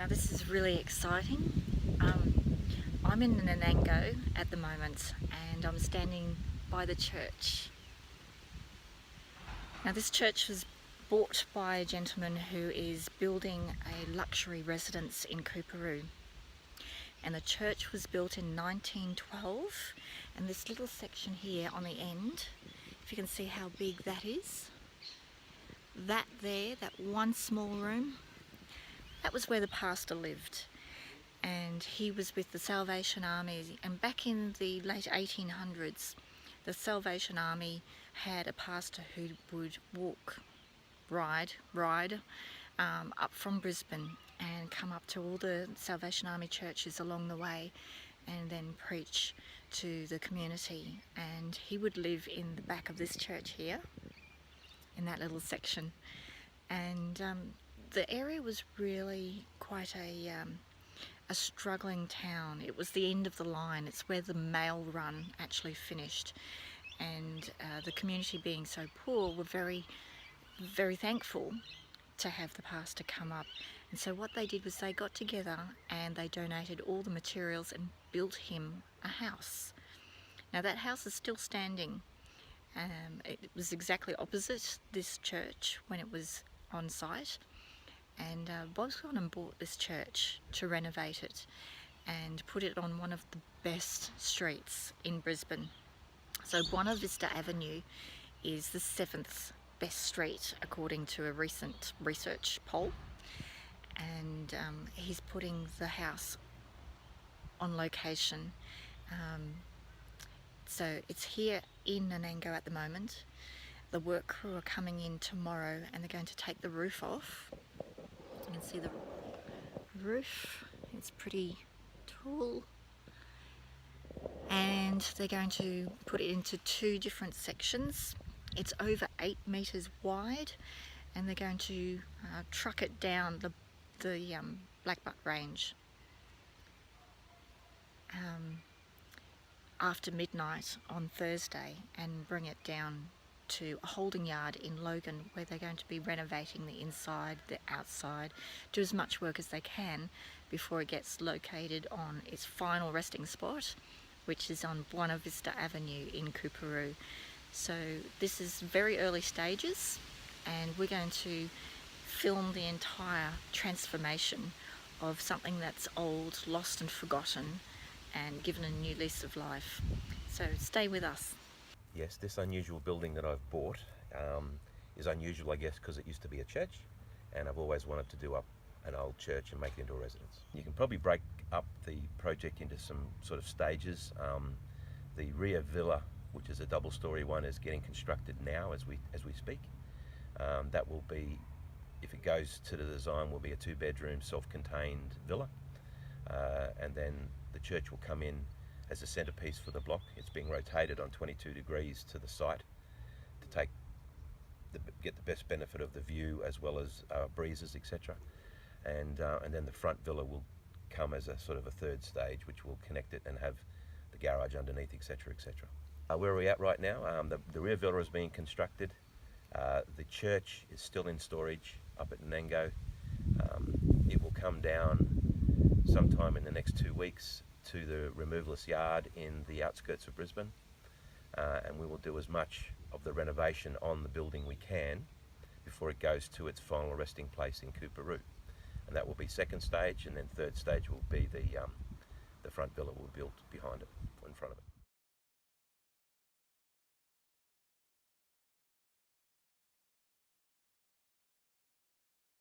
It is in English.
Now this is really exciting. I'm in Nanango at the moment and I'm standing by the church. Now this church was bought by a gentleman who is building a luxury residence in Coorparoo. And the church was built in 1912, and this little section here on the end, if you can see how big that is, that there, that one small room, that was where the pastor lived. And he was with the Salvation Army, and back in the late 1800s the Salvation Army had a pastor who would ride up from Brisbane and come up to all the Salvation Army churches along the way and then preach to the community. And he would live in the back of this church here, in that little section. And the area was really quite a struggling town. It was the end of the line. It's where the mail run actually finished, and the community, being so poor, were very thankful to have the pastor come up. And so what they did was they got together and they donated all the materials and built him a house. Now that house is still standing. It was exactly opposite this church when it was on site. And Bob's gone and bought this church to renovate it and put it on one of the best streets in Brisbane. So Buena Vista Avenue is the 7th best street according to a recent research poll. And he's putting the house on location. So it's here in Nanango at the moment. The work crew are coming in tomorrow and they're going to take the roof off. You can see the roof, it's pretty tall, and they're going to put it into 2 different sections. It's over 8 meters wide, and they're going to truck it down the Blackbutt Range after midnight on Thursday and bring it down to a holding yard in Logan, where they're going to be renovating the inside, the outside, do as much work as they can before it gets located on its final resting spot, which is on Buena Vista Avenue in Coorparoo. So this is very early stages, and we're going to film the entire transformation of something that's old, lost and forgotten, and given a new lease of life. So stay with us. Yes, this unusual building that I've bought is unusual, I guess, because it used to be a church, and I've always wanted to do up an old church and make it into a residence. You can probably break up the project into some sort of stages. The rear villa, which is a double-storey one, is getting constructed now as we speak. That will be, if it goes to the design, will be a 2-bedroom self-contained villa, and then the church will come in as a centerpiece for the block. It's being rotated on 22 degrees to the site to get the best benefit of the view as well as breezes, etc. And then the front villa will come as a sort of a 3rd stage, which will connect it and have the garage underneath, etc., etc. Where are we at right now? The rear villa is being constructed. The church is still in storage up at Nanango. It will come down sometime in the next 2 weeks to the removalist yard in the outskirts of Brisbane, and we will do as much of the renovation on the building we can before it goes to its final resting place in Coorparoo. And that will be 2nd stage, and then 3rd stage will be the front villa will be built behind it, in front of it.